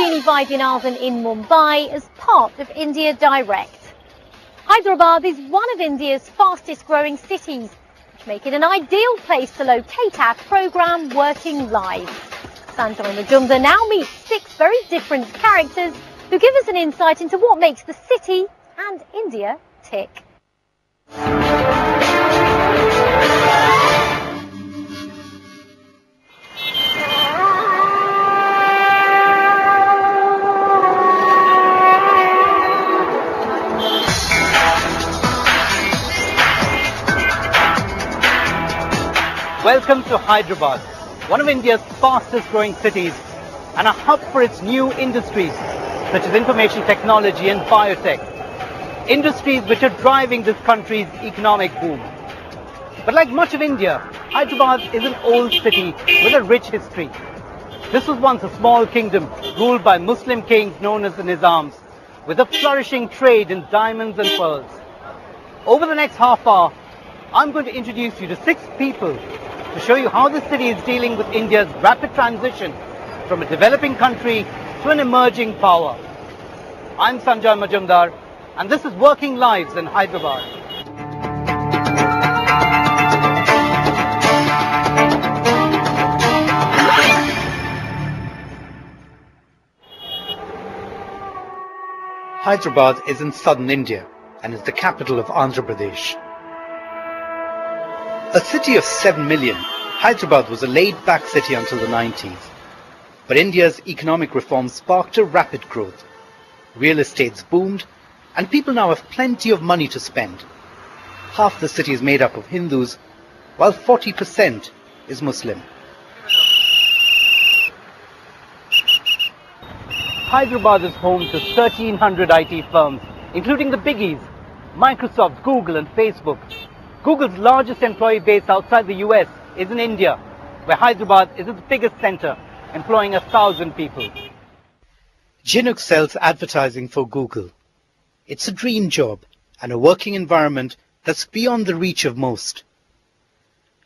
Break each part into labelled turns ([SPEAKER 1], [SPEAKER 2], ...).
[SPEAKER 1] Srini Vaidyanathan in Mumbai as part of India Direct. Hyderabad is one of India's fastest growing cities, which make it an ideal place to locate our programme Working Live. Sanjoy Majumdar now meets 6 very different characters who give us an insight into what makes the city and India tick.
[SPEAKER 2] Welcome to Hyderabad, one of India's fastest growing cities and a hub for its new industries such as information technology and biotech. Industries which are driving this country's economic boom. But like much of India, Hyderabad is an old city with a rich history. This was once a small kingdom ruled by Muslim kings known as the Nizams, with a flourishing trade in diamonds and pearls. Over the next half hour, I'm going to introduce you to 6 people to show you how the city is dealing with India's rapid transition from a developing country to an emerging power. I'm Sanjoy Majumdar, and this is Working Lives in Hyderabad. Hyderabad is in southern India and is the capital of Andhra Pradesh. A city of 7 million, Hyderabad was a laid-back city until the 90s. But India's economic reforms sparked a rapid growth. Real estates boomed, and people now have plenty of money to spend. Half the city is made up of Hindus, while 40% is Muslim. Hyderabad is home to 1,300 IT firms, including the biggies, Microsoft, Google and Facebook. Google's largest employee base outside the US is in India, where Hyderabad is its biggest center, employing 1,000 people. Chinuk sells advertising for Google. It's a dream job and a working environment that's beyond the reach of most.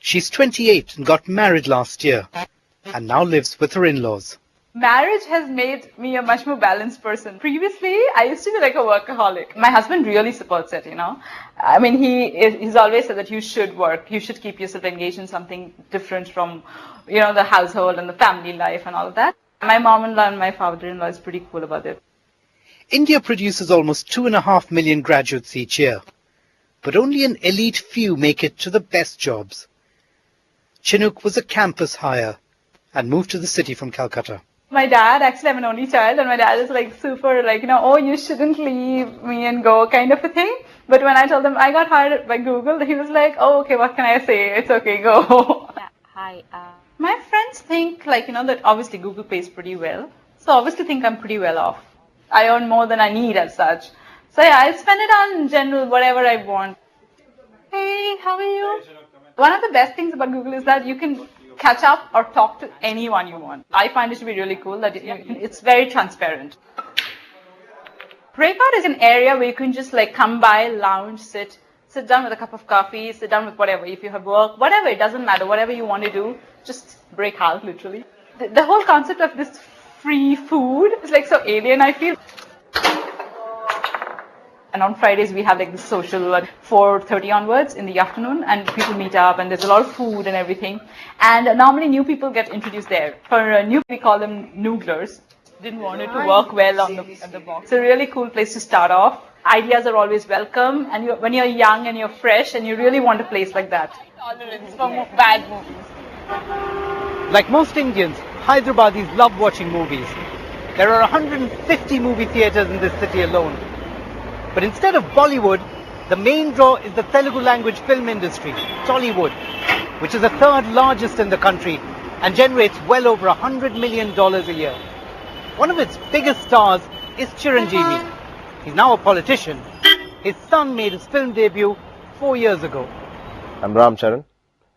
[SPEAKER 2] She's 28 and got married last year and now lives with her in-laws.
[SPEAKER 3] Marriage has made me a much more balanced person. Previously, I used to be like a workaholic. My husband really supports it, I mean, he's always said that you should work. You should keep yourself engaged in something different from, the household and the family life and all of that. My mom-in-law and my father-in-law is pretty cool about it.
[SPEAKER 2] India produces almost 2.5 million graduates each year, but only an elite few make it to the best jobs. Chinuk was a campus hire and moved to the city from Calcutta.
[SPEAKER 3] My dad, actually I'm an only child, and my dad is like super oh, you shouldn't leave me and go kind of a thing. But when I told him I got hired by Google, he was like, oh, okay, what can I say? It's okay, go.
[SPEAKER 1] Hi.
[SPEAKER 3] My friends think that obviously Google pays pretty well. So obviously think I'm pretty well off. I earn more than I need as such. So yeah, I spend it on general, whatever I want. Hey, how are you? One of the best things about Google is that you can catch up or talk to anyone you want. I find it to be really cool that it's very transparent. Breakout is an area where you can just come by, lounge, sit down with a cup of coffee, sit down with whatever. If you have work, whatever, it doesn't matter. Whatever you want to do, just break out literally. The whole concept of this free food is so alien, I feel. And on Fridays, we have this social at 4:30 onwards in the afternoon, and people meet up, and there's a lot of food and everything. And normally new people get introduced there. For new, we call them nooglers. Didn't want it to work well on the box. It's a really cool place to start off. Ideas are always welcome, and when you're young and you're fresh, and you really want a place like that. Tolerance for bad movies.
[SPEAKER 2] Like most Indians, Hyderabadis love watching movies. There are 150 movie theatres in this city alone. But instead of Bollywood, the main draw is the Telugu language film industry, Tollywood, which is the 3rd largest in the country and generates well over $100 million a year. One of its biggest stars is Chiranjeevi. He's now a politician. His son made his film debut 4 years ago.
[SPEAKER 4] I'm Ram Charan.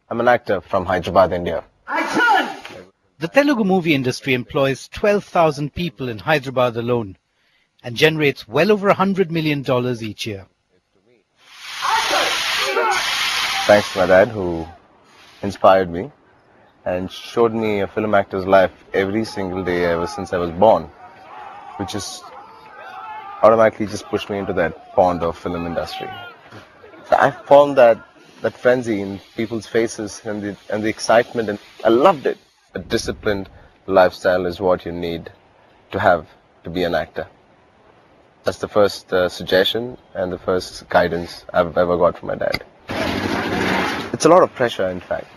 [SPEAKER 4] I'm an actor from Hyderabad, India.
[SPEAKER 2] The Telugu movie industry employs 12,000 people in Hyderabad alone and generates well over $100 million each year.
[SPEAKER 4] Thanks to my dad, who inspired me and showed me a film actor's life every single day ever since I was born. which is automatically just pushed me into that pond of film industry. I found that frenzy in people's faces and the excitement, and I loved it. A disciplined lifestyle is what you need to have to be an actor. That's the first suggestion and the first guidance I've ever got from my dad. It's a lot of pressure, in fact.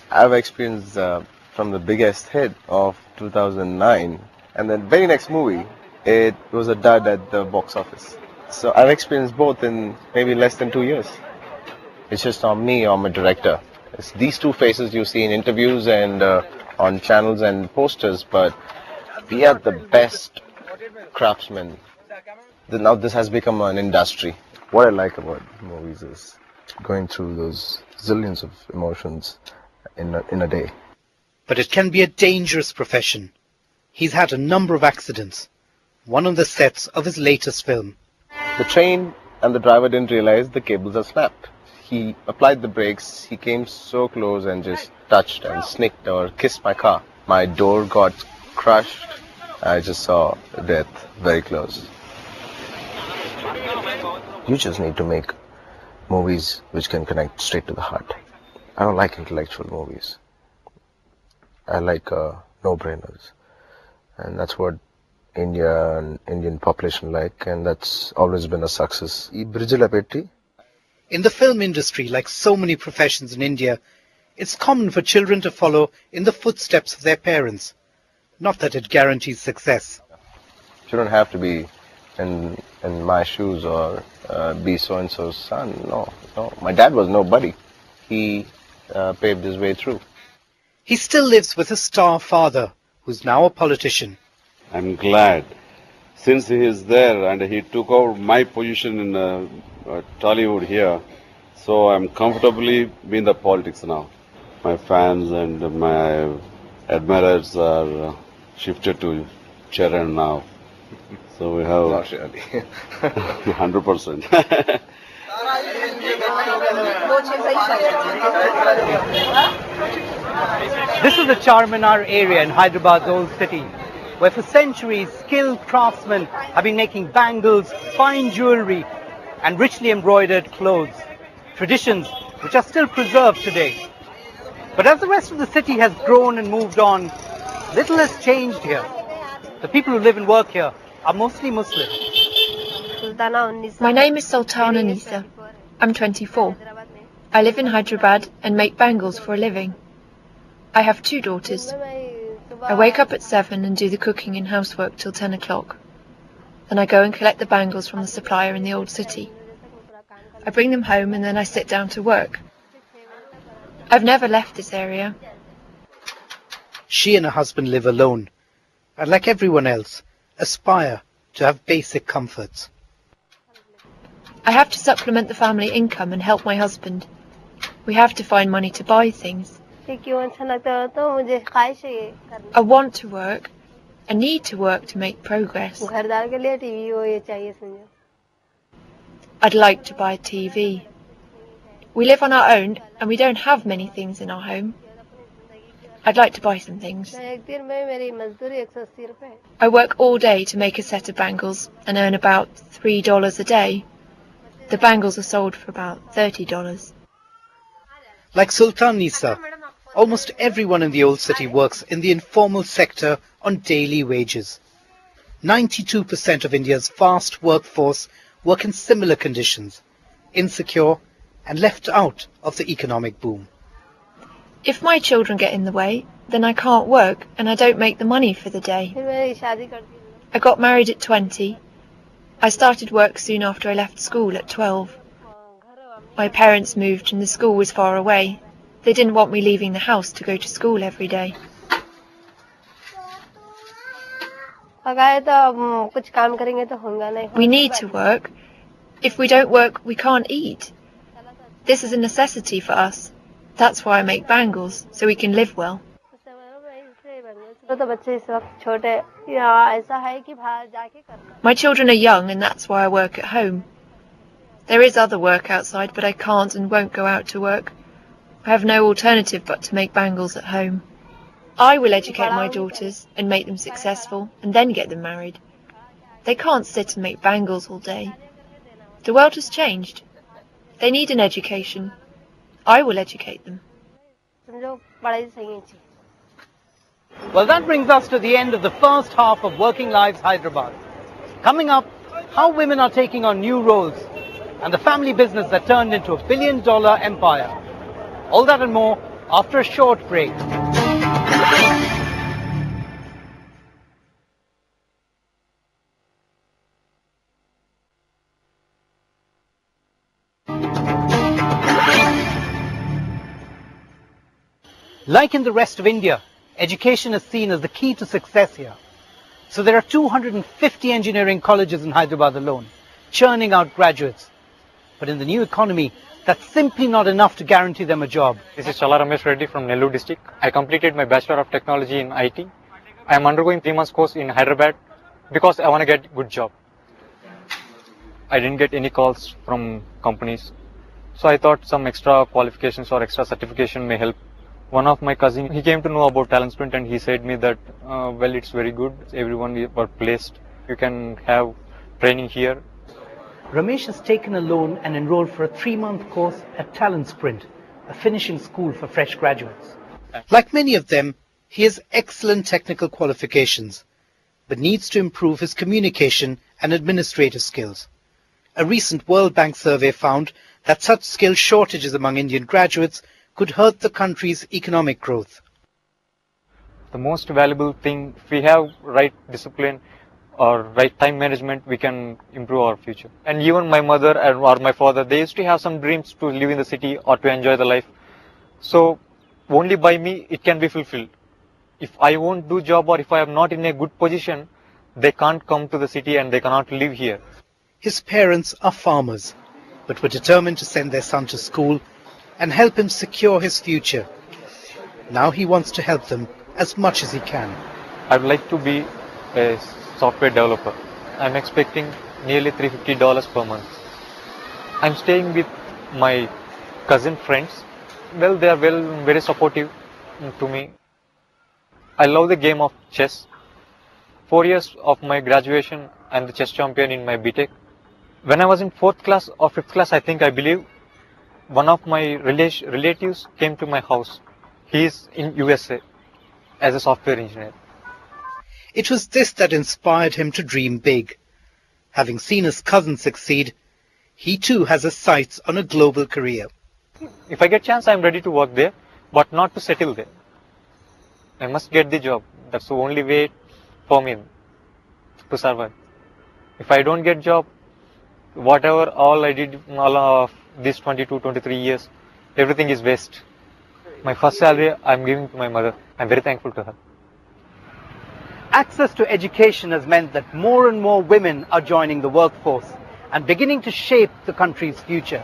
[SPEAKER 4] I've experienced from the biggest hit of 2009, and the very next movie, it was a dud at the box office. So I've experienced both in maybe less than 2 years. It's just on me or my director. It's these two faces you see in interviews and on channels and posters, but we are the best craftsmen. Now this has become an industry. What I like about movies is going through those zillions of emotions in a day.
[SPEAKER 2] But it can be a dangerous profession. He's had a number of accidents, one on the sets of his latest film.
[SPEAKER 4] The train and the driver didn't realize the cables are snapped. He applied the brakes, he came so close and just touched and snicked or kissed my car. My door got crushed. I just saw death very close. You just need to make movies which can connect straight to the heart. I don't like intellectual movies. I like no-brainers. And that's what India and Indian population like, and that's always been a success. In
[SPEAKER 2] the film industry, like so many professions in India, it's common for children to follow in the footsteps of their parents. Not that it guarantees success.
[SPEAKER 4] You don't have to be in my shoes or be so-and-so's son. No. My dad was nobody. He paved his way through.
[SPEAKER 2] He still lives with a star father, who's now a politician.
[SPEAKER 5] I'm glad. Since he is there and he took over my position in Tollywood here, so I'm comfortably in the politics now. My fans and my admirers are shifted to Charan now. So we have 100%.
[SPEAKER 2] This is the Charminar area in Hyderabad's old city, where for centuries skilled craftsmen have been making bangles, fine jewellery and richly embroidered clothes, traditions which are still preserved today. But as the rest of the city has grown and moved on, little has changed here. The people who live and work here are mostly Muslim.
[SPEAKER 6] My name is Sultana Nisa. I'm 24. I live in Hyderabad and make bangles for a living. I have 2 daughters. I wake up at 7 and do the cooking and housework till 10 o'clock. Then I go and collect the bangles from the supplier in the old city. I bring them home and then I sit down to work. I've never left this area.
[SPEAKER 2] She and her husband live alone, and like everyone else, aspire to have basic comforts.
[SPEAKER 6] I have to supplement the family income and help my husband. We have to find money to buy things. I want to work. I need to work to make progress. I'd like to buy a TV. We live on our own and we don't have many things in our home. I'd like to buy some things. I work all day to make a set of bangles and earn about $3 a day. The bangles are sold for about $30.
[SPEAKER 2] Like Sultan Nisa, almost everyone in the old city works in the informal sector on daily wages. 92% of India's vast workforce work in similar conditions, insecure and left out of the economic boom.
[SPEAKER 6] If my children get in the way, then I can't work and I don't make the money for the day. I got married at 20. I started work soon after I left school at 12. My parents moved and the school was far away. They didn't want me leaving the house to go to school every day. We need to work. If we don't work, we can't eat. This is a necessity for us. That's why I make bangles, so we can live well. My children are young and that's why I work at home. There is other work outside, but I can't and won't go out to work. I have no alternative but to make bangles at home. I will educate my daughters and make them successful and then get them married. They can't sit and make bangles all day. The world has changed. They need an education. I will educate them.
[SPEAKER 2] Well, that brings us to the end of the first half of Working Lives Hyderabad. Coming up, how women are taking on new roles and the family business that turned into a billion-dollar empire. All that and more after a short break. Like in the rest of India, education is seen as the key to success here. So there are 250 engineering colleges in Hyderabad alone, churning out graduates. But in the new economy, that's simply not enough to guarantee them a job.
[SPEAKER 7] This is Chala Ramesh Reddy from Nellore district. I completed my Bachelor of Technology in IT. I am undergoing 3 months course in Hyderabad because I want to get good job. I didn't get any calls from companies. So I thought some extra qualifications or extra certification may help. One of my cousin, he came to know about Talent Sprint and he said me that, well, it's very good. Everyone were placed. You can have training here.
[SPEAKER 2] Ramesh has taken a loan and enrolled for a 3-month course at Talent Sprint, a finishing school for fresh graduates. Like many of them, he has excellent technical qualifications, but needs to improve his communication and administrative skills. A recent World Bank survey found that such skill shortages among Indian graduates could hurt the country's economic growth.
[SPEAKER 7] The most valuable thing, if we have right discipline or right time management, we can improve our future. And even my mother or my father, they used to have some dreams to live in the city or to enjoy the life. So only by me it can be fulfilled. If I won't do job or if I am not in a good position, they can't come to the city and they cannot live here.
[SPEAKER 2] His parents are farmers, but were determined to send their son to school and help him secure his future. Now he wants to help them as much as he can.
[SPEAKER 7] I'd like to be a software developer. I'm expecting nearly $350 per month. I'm staying with my cousin friends. Well, they are very supportive to me. I love the game of chess. 4 years of my graduation, I'm the chess champion in my BTech. When I was in 4th class or 5th class, I believe, one of my relatives came to my house. He is in USA as a software engineer.
[SPEAKER 2] It was this that inspired him to dream big. Having seen his cousin succeed, he too has his sights on a global career.
[SPEAKER 7] If I get chance, I'm ready to work there, but not to settle there. I must get the job. That's the only way for me to survive. If I don't get job, whatever all I did all of these 22, 23 years, everything is waste. My first salary I'm giving to my mother. I'm very thankful to her.
[SPEAKER 2] Access to education has meant that more and more women are joining the workforce and beginning to shape the country's future.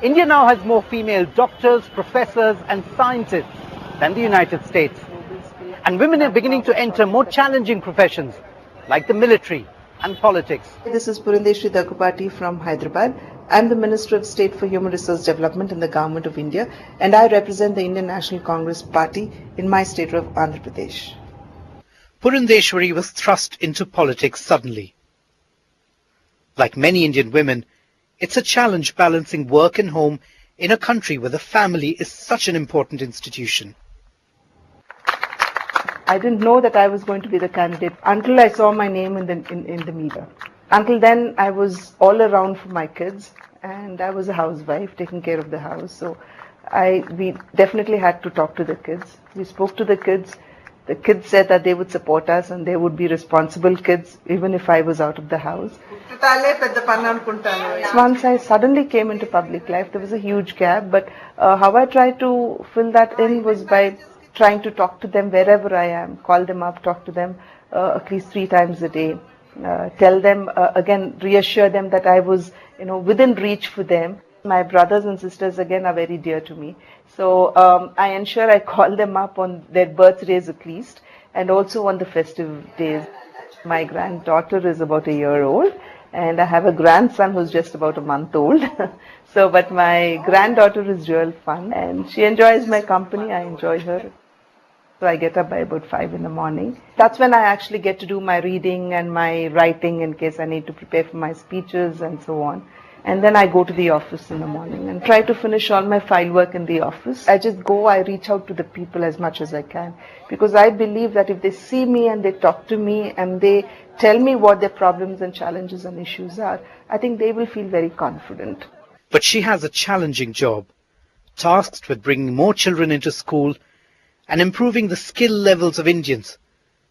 [SPEAKER 2] India now has more female doctors, professors and scientists than the United States. And women are beginning to enter more challenging professions like the military and politics.
[SPEAKER 8] This is Purandeshri Daggupati from Hyderabad. I'm the Minister of State for Human Resource Development in the Government of India, and I represent the Indian National Congress Party in my state of Andhra Pradesh.
[SPEAKER 2] Purandeshwari was thrust into politics suddenly. Like many Indian women, it's a challenge balancing work and home in a country where the family is such an important institution.
[SPEAKER 8] I didn't know that I was going to be the candidate until I saw my name in the media. Until then, I was all around for my kids, and I was a housewife taking care of the house. So we definitely had to talk to the kids. We spoke to the kids. The kids said that they would support us and they would be responsible kids even if I was out of the house. Once I suddenly came into public life, there was a huge gap, but how I tried to fill that in was by trying to talk to them wherever I am, call them up, talk to them at least 3 times a day, tell them, again, reassure them that I was, within reach for them. My brothers and sisters, again, are very dear to me. So I ensure I call them up on their birthdays at least, and also on the festive days. My granddaughter is about 1 year old, and I have a grandson who's just about a month old. But my granddaughter is real fun, and she enjoys my company. I enjoy her. So I get up by about 5 in the morning. That's when I actually get to do my reading and my writing in case I need to prepare for my speeches and so on. And then I go to the office in the morning and try to finish all my file work in the office. I just go, I reach out to the people as much as I can. Because I believe that if they see me and they talk to me and they tell me what their problems and challenges and issues are, I think they will feel very confident.
[SPEAKER 2] But she has a challenging job, tasked with bringing more children into school and improving the skill levels of Indians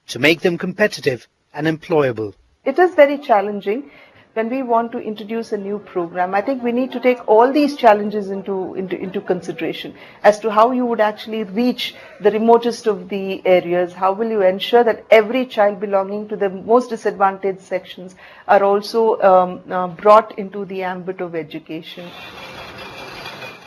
[SPEAKER 2] to make them competitive and employable.
[SPEAKER 8] It is very challenging. When we want to introduce a new program, I think we need to take all these challenges into consideration as to how you would actually reach the remotest of the areas. How will you ensure that every child belonging to the most disadvantaged sections are also brought into the ambit of education.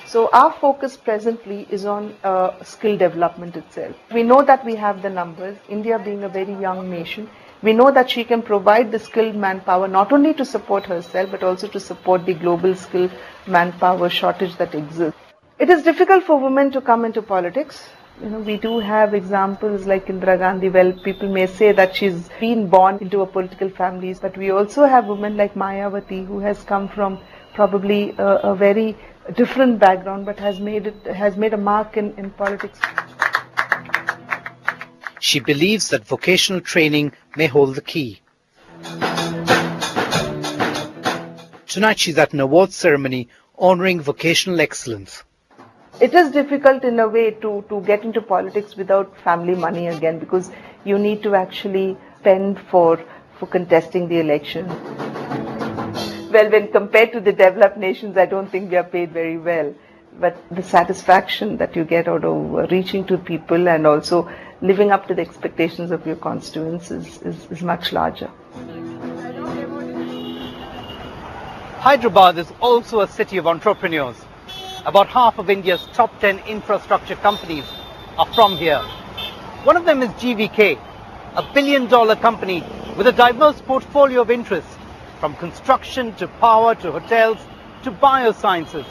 [SPEAKER 8] So our focus presently is on skill development itself. We know that we have the numbers, India being a very young nation. We know that she can provide the skilled manpower not only to support herself but also to support the global skilled manpower shortage that exists. It is difficult for women to come into politics. We do have examples like Indira Gandhi. Well, people may say that she's been born into a political family, but we also have women like Mayawati who has come from probably a very different background but has made a mark in politics.
[SPEAKER 2] She believes that vocational training may hold the key. Tonight she's at an awards ceremony honouring vocational excellence.
[SPEAKER 8] It is difficult in a way to get into politics without family money again, because you need to actually spend for contesting the election. Well, when compared to the developed nations, I don't think we are paid very well. But the satisfaction that you get out of reaching to people and also living up to the expectations of your constituents is much larger.
[SPEAKER 2] Hyderabad is also a city of entrepreneurs. About half of India's top 10 infrastructure companies are from here. One of them is GVK, a billion-dollar company with a diverse portfolio of interests, from construction to power to hotels to biosciences.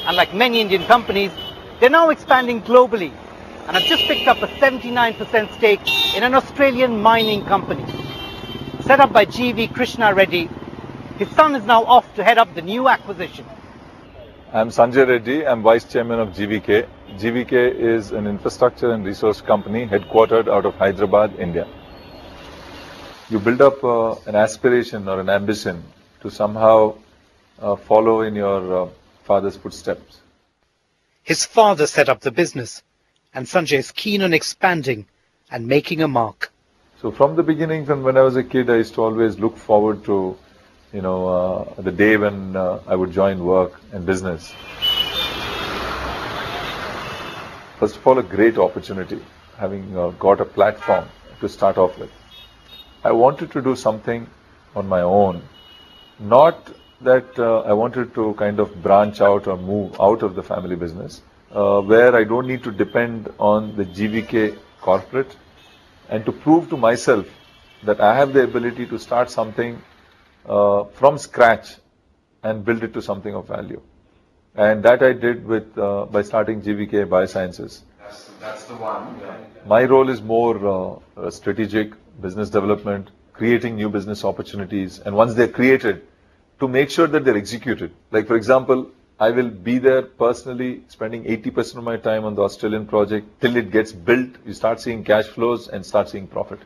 [SPEAKER 2] And like many Indian companies, they're now expanding globally and have just picked up a 79% stake in an Australian mining company. Set up by G.V. Krishna Reddy, his son is now off to head up the new acquisition.
[SPEAKER 9] I'm Sanjay Reddy. I'm Vice Chairman of GVK. GVK is an infrastructure and resource company headquartered out of Hyderabad, India. You build up an aspiration or an ambition to somehow follow in your father's footsteps.
[SPEAKER 2] His father set up the business, and Sanjay is keen on expanding and making a mark.
[SPEAKER 9] So from the beginning, from when I was a kid, I used to always look forward to, the day when I would join work and business. First of all, a great opportunity, having got a platform to start off with. I wanted to do something on my own, not that I wanted to kind of branch out or move out of the family business, where I don't need to depend on the GVK corporate, and to prove to myself that I have the ability to start something from scratch and build it to something of value. And that I did with by starting GVK Biosciences.
[SPEAKER 4] That's the one.
[SPEAKER 9] My role is more strategic, business development, creating new business opportunities, and once they're created, to make sure that they're executed. Like, for example, I will be there personally, spending 80% of my time on the Australian project till it gets built. You start seeing cash flows and start seeing profit.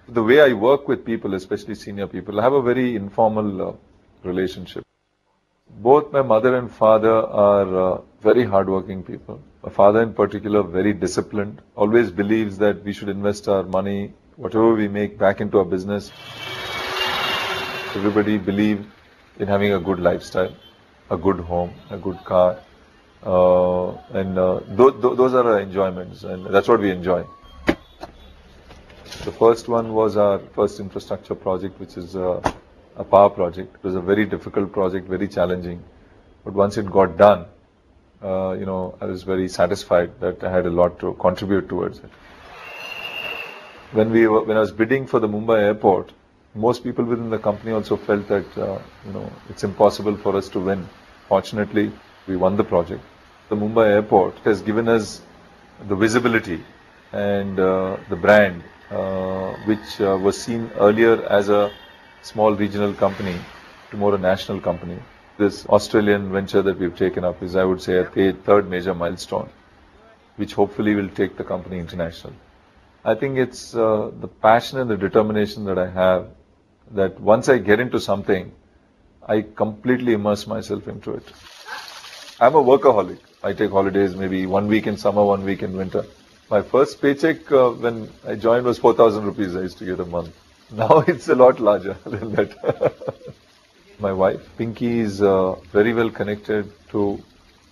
[SPEAKER 9] The way I work with people, especially senior people, I have a very informal relationship. Both my mother and father are very hardworking people. My father in particular, very disciplined, always believes that we should invest our money, whatever we make, back into our business. Everybody believes in having a good lifestyle, a good home, a good car, and those are our enjoyments, and that's what we enjoy. The first one was our first infrastructure project, which is a power project. It was a very difficult project, very challenging, but once it got done, I was very satisfied that I had a lot to contribute towards it. When I was bidding for the Mumbai airport, most people within the company also felt that it's impossible for us to win. Fortunately, we won the project. The Mumbai airport has given us the visibility and the brand, which was seen earlier as a small regional company to more a national company. This Australian venture that we've taken up is, I would say, a third major milestone, which hopefully will take the company international. I think it's the passion and the determination that I have, that once I get into something, I completely immerse myself into it. I'm a workaholic. I take holidays maybe 1 week in summer, 1 week in winter. My first paycheck when I joined was 4,000 rupees I used to get a month. Now it's a lot larger than that. My wife, Pinky, is very well connected to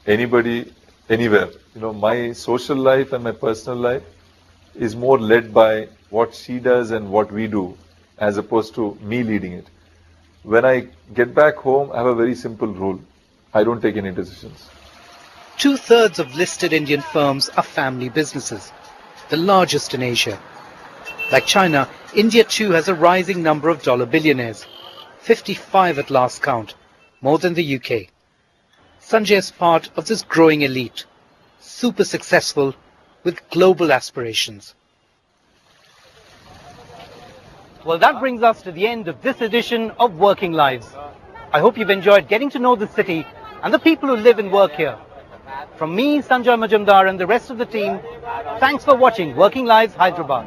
[SPEAKER 9] anybody, anywhere. You know, my social life and my personal life is more led by what she does and what we do, as opposed to me leading it. When I get back home, I have a very simple rule. I don't take any decisions.
[SPEAKER 2] 2/3 of listed Indian firms are family businesses, the largest in Asia. Like China, India too has a rising number of dollar billionaires, 55 at last count, more than the UK. Sanjay is part of this growing elite, super successful with global aspirations. Well, that brings us to the end of this edition of Working Lives. I hope you've enjoyed getting to know the city and the people who live and work here. From me, Sanjay Majumdar, and the rest of the team, thanks for watching Working Lives Hyderabad.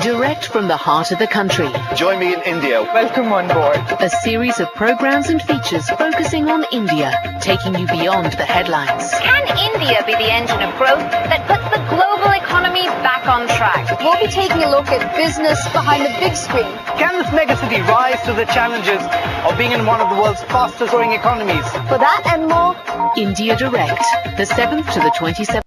[SPEAKER 10] Direct from the heart of the country.
[SPEAKER 11] Join me in India.
[SPEAKER 3] Welcome on board.
[SPEAKER 10] A series of programs and features focusing on India, taking you beyond the headlines.
[SPEAKER 12] Can India be the engine of growth that puts the global economy back on track?
[SPEAKER 13] We'll be taking a look at business behind the big screen.
[SPEAKER 2] Can this megacity rise to the challenges of being in one of the world's fastest growing economies?
[SPEAKER 13] For that and more,
[SPEAKER 10] India Direct, the 7th to the 27th.